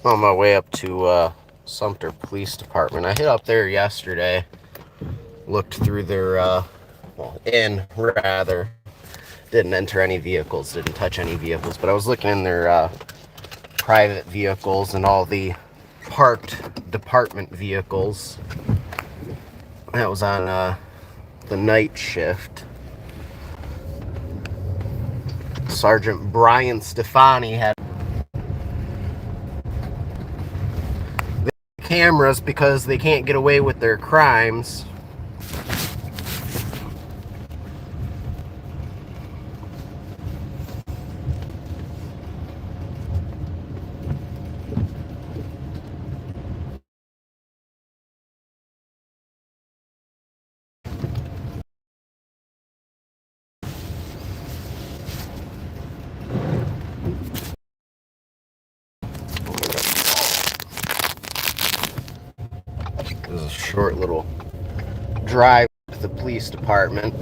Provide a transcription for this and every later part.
On my way up to Sumter Police Department. I hit up there yesterday, looked through their, didn't enter any vehicles, didn't touch any vehicles, but I was looking in their private vehicles and all the parked department vehicles. That was on the night shift. Sergeant Brian Stefani had cameras because they can't get away with their crimes. It was a short little drive to the police department.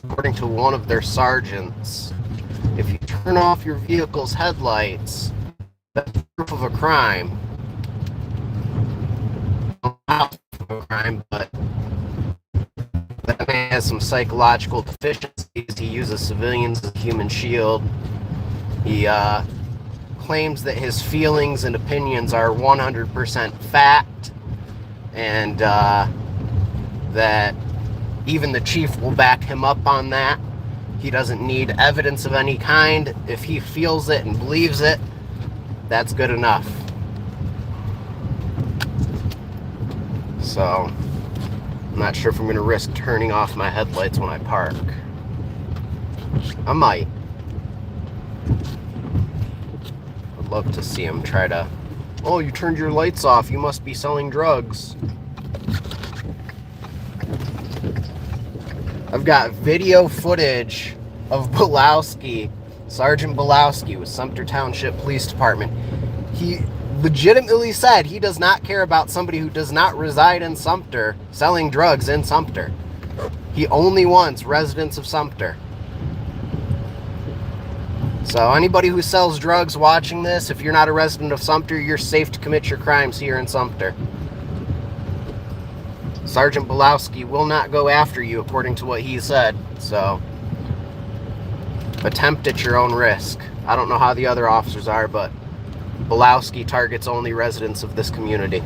According to one of their sergeants, if you turn off your vehicle's headlights, that's proof of a crime. Not proof of a crime, but that man has some psychological deficiencies. He uses civilians as a human shield. He claims that his feelings and opinions are 100% fact, and that even the chief will back him up on that. He doesn't need evidence of any kind. If he feels it and believes it, that's good enough. So, I'm not sure if I'm going to risk turning off my headlights when I park. I might. I'd love to see him try to, oh, you turned your lights off, you must be selling drugs. I've got video footage of Bulowski, Sergeant Bulowski with Sumter Township Police Department. He legitimately said he does not care about somebody who does not reside in Sumter selling drugs in Sumter. He only wants residents of Sumter. So anybody who sells drugs watching this, if you're not a resident of Sumter, you're safe to commit your crimes here in Sumter. Sergeant Bulowski will not go after you, according to what he said. So, attempt at your own risk. I don't know how the other officers are, but Bulowski targets only residents of this community.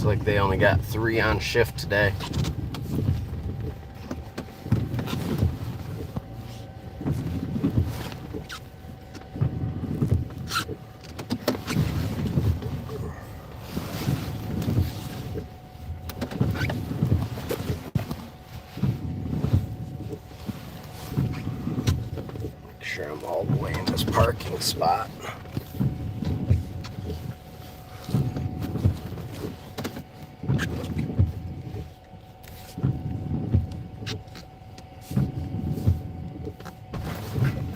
like they only got 3 on shift today. Make sure I'm all the way in this parking spot.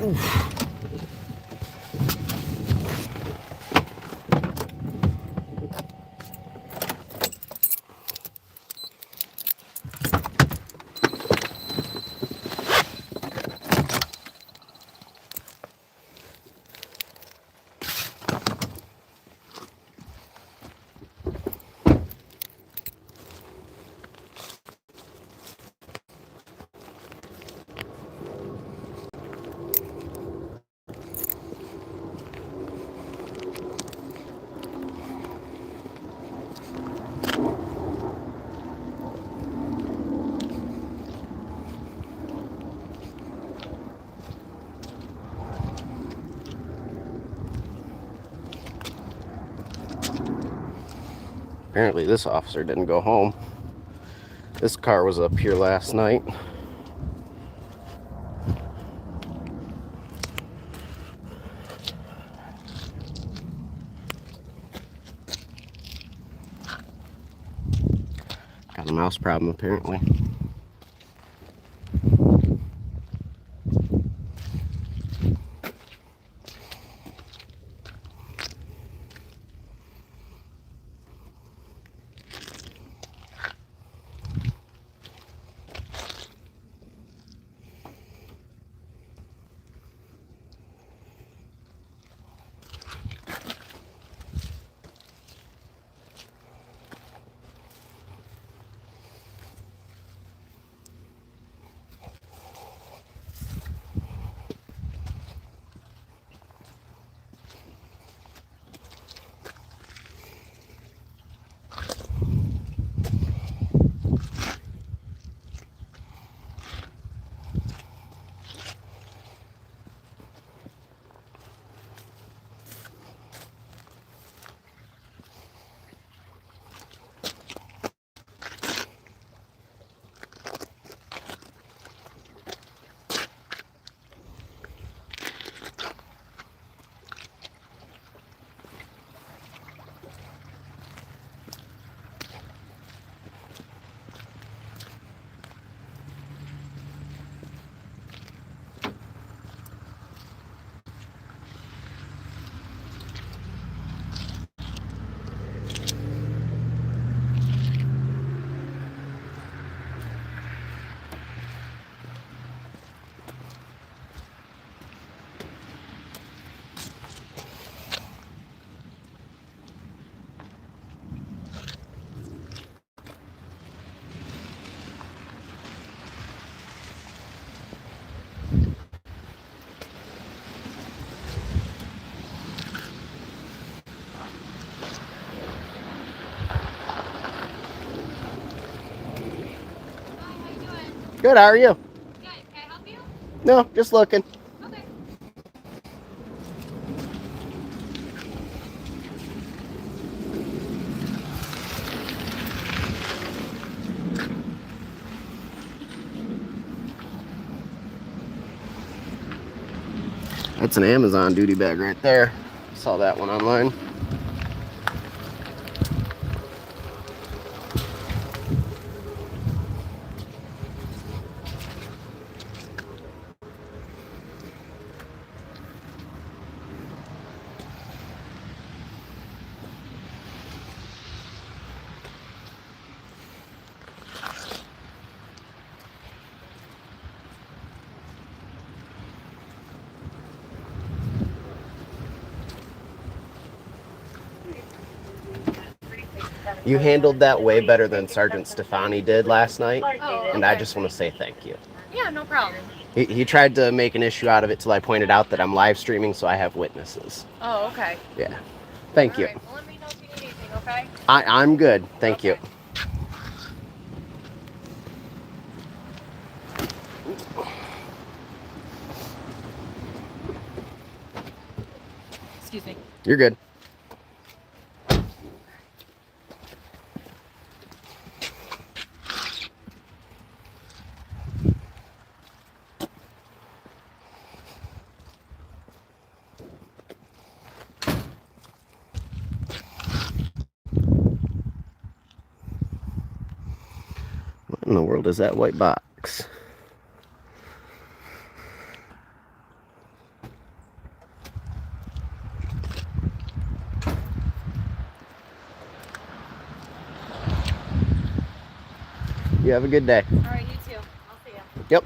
Oof. Apparently this officer didn't go home. This car was up here last night. Got a mouse problem apparently. Good, how are you? Good. Can I help you? No, just looking. Okay. That's an Amazon duty bag right there. Saw that one online. You handled that way better than Sergeant Stefani did last night, Oh, and I okay. just want to say thank you. Yeah, no problem. He tried to make an issue out of it till I pointed out that I'm live streaming, so I have witnesses. Oh, okay. Yeah. Thank All you. right. Well, let me know if you need anything. anything, okay? I'm good. Thank you. Okay. Excuse me. You're good. What in the world is that white box? You have a good day. All right, you too. I'll see you. Yep.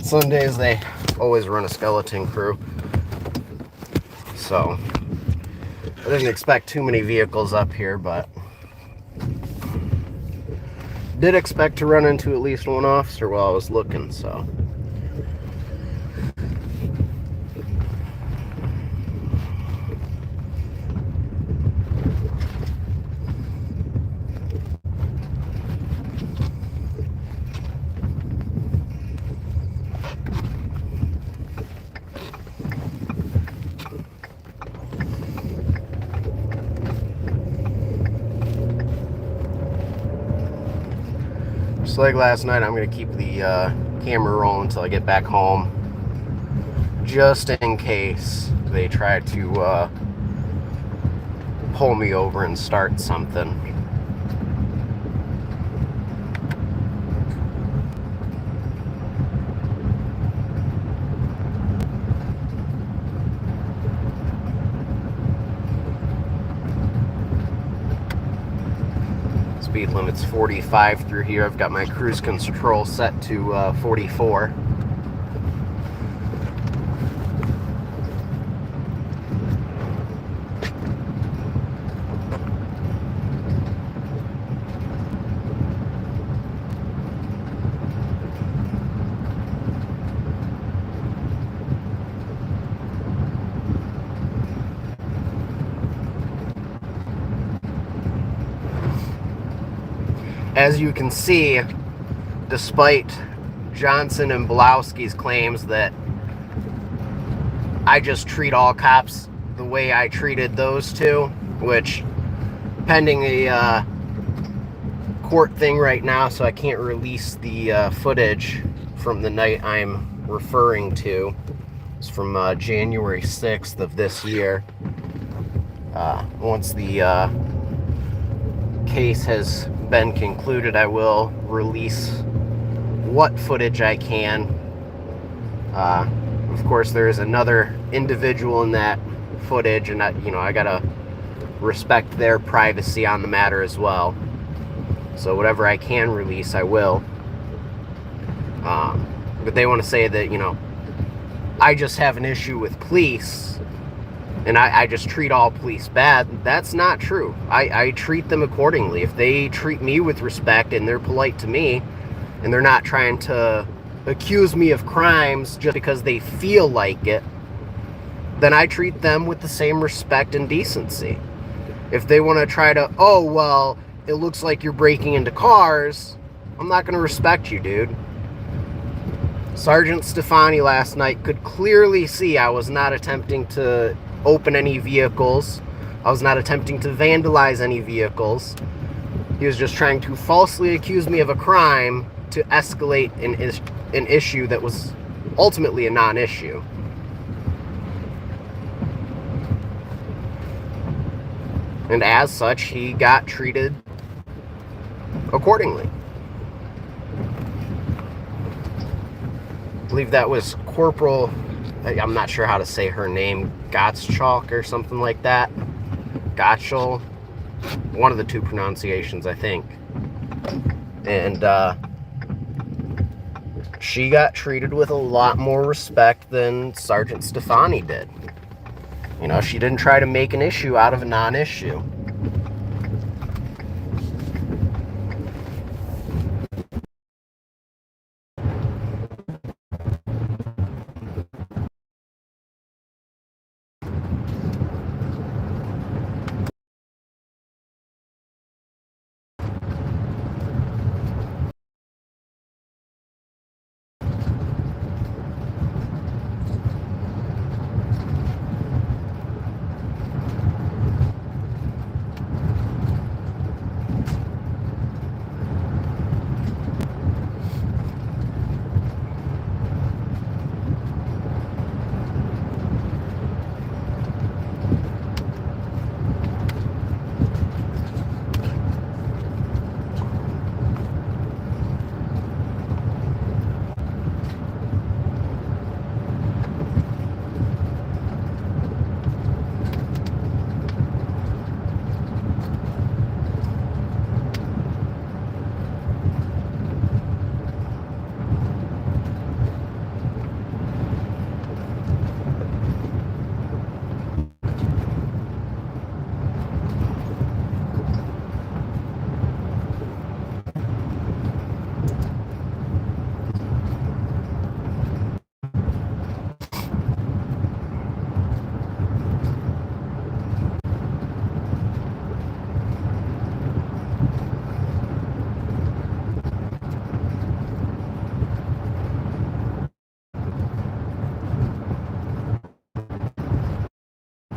Sundays they always run a skeleton crew, so I didn't expect too many vehicles up here, but did expect to run into at least one officer while I was looking, so. Just like last night, I'm going to keep the camera rolling until I get back home, just in case they try to pull me over and start something. Speed limit's 45 through here. I've got my cruise control set to 44. As you can see, despite Johnson and Blowski's claims that I just treat all cops the way I treated those two, which pending a court thing right now, so I can't release the footage from the night I'm referring to. It's from January 6th of this year. Once the case has been concluded, I will release what footage I can. Of course, there is another individual in that footage, and I gotta respect their privacy on the matter as well. So whatever I can release, I will. But they want to say that, I just have an issue with police, and I just treat all police bad. That's not true. I treat them accordingly. If they treat me with respect and they're polite to me, and they're not trying to accuse me of crimes just because they feel like it, then I treat them with the same respect and decency. If they want to try to, oh, well, it looks like you're breaking into cars, I'm not going to respect you, dude. Sergeant Stefani last night could clearly see I was not attempting to open any vehicles. I was not attempting to vandalize any vehicles. He was just trying to falsely accuse me of a crime to escalate an issue that was ultimately a non-issue. And as such, he got treated accordingly. I believe that was Corporal, I'm not sure how to say her name, Gottschalk or something like that. Gottschall. One of the two pronunciations, I think. And she got treated with a lot more respect than Sergeant Stefani did. You know, she didn't try to make an issue out of a non-issue.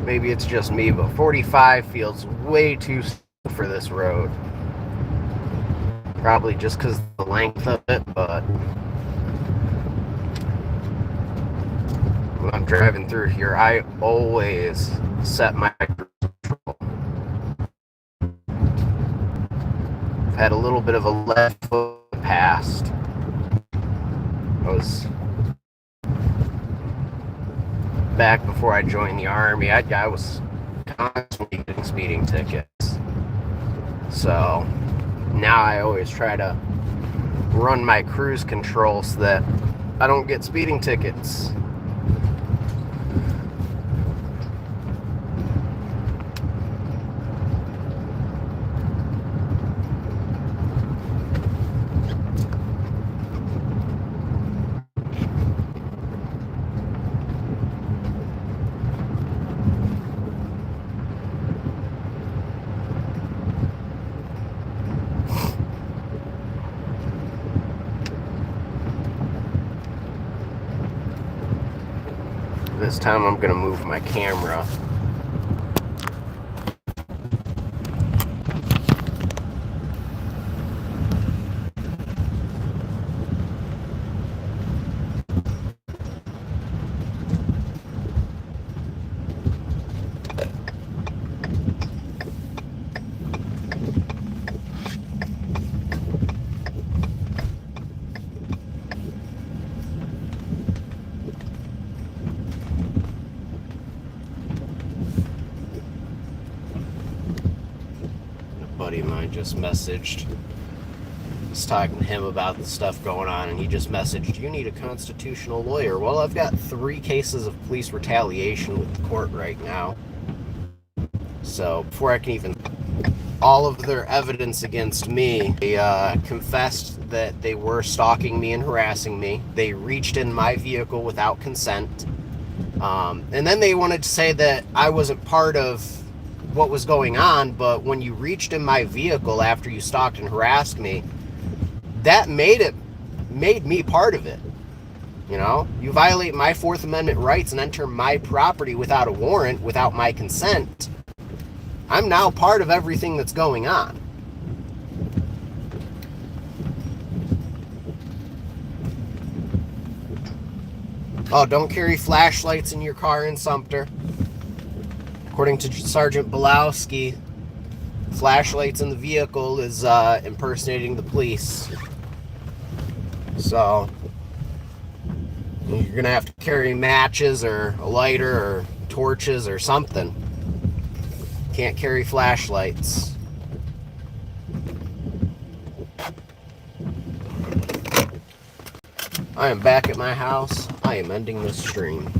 Maybe it's just me, but 45 feels way too slow for this road. Probably just because of the length of it, but when I'm driving through here, I always set my cruise control. I've had a little bit of a left foot past. I was back before I joined the Army. I was constantly getting speeding tickets. So now I always try to run my cruise control so that I don't get speeding tickets. This time I'm going to move my camera. Buddy of mine just messaged. I was talking to him about the stuff going on, and he just messaged, "You need a constitutional lawyer." Well, I've got 3 cases of police retaliation with the court right now. So before I can even... all of their evidence against me, they confessed that they were stalking me and harassing me. They reached in my vehicle without consent. And then they wanted to say that I wasn't part of what was going on, but when you reached in my vehicle after you stalked and harassed me, that made me part of it. You know, you violate my Fourth Amendment rights and enter my property without a warrant, without my consent. I'm now part of everything that's going on. Oh, don't carry flashlights in your car in Sumter. According to Sergeant Belowski, flashlights in the vehicle is impersonating the police. So, you're going to have to carry matches or a lighter or torches or something. Can't carry flashlights. I am back at my house. I am ending this stream.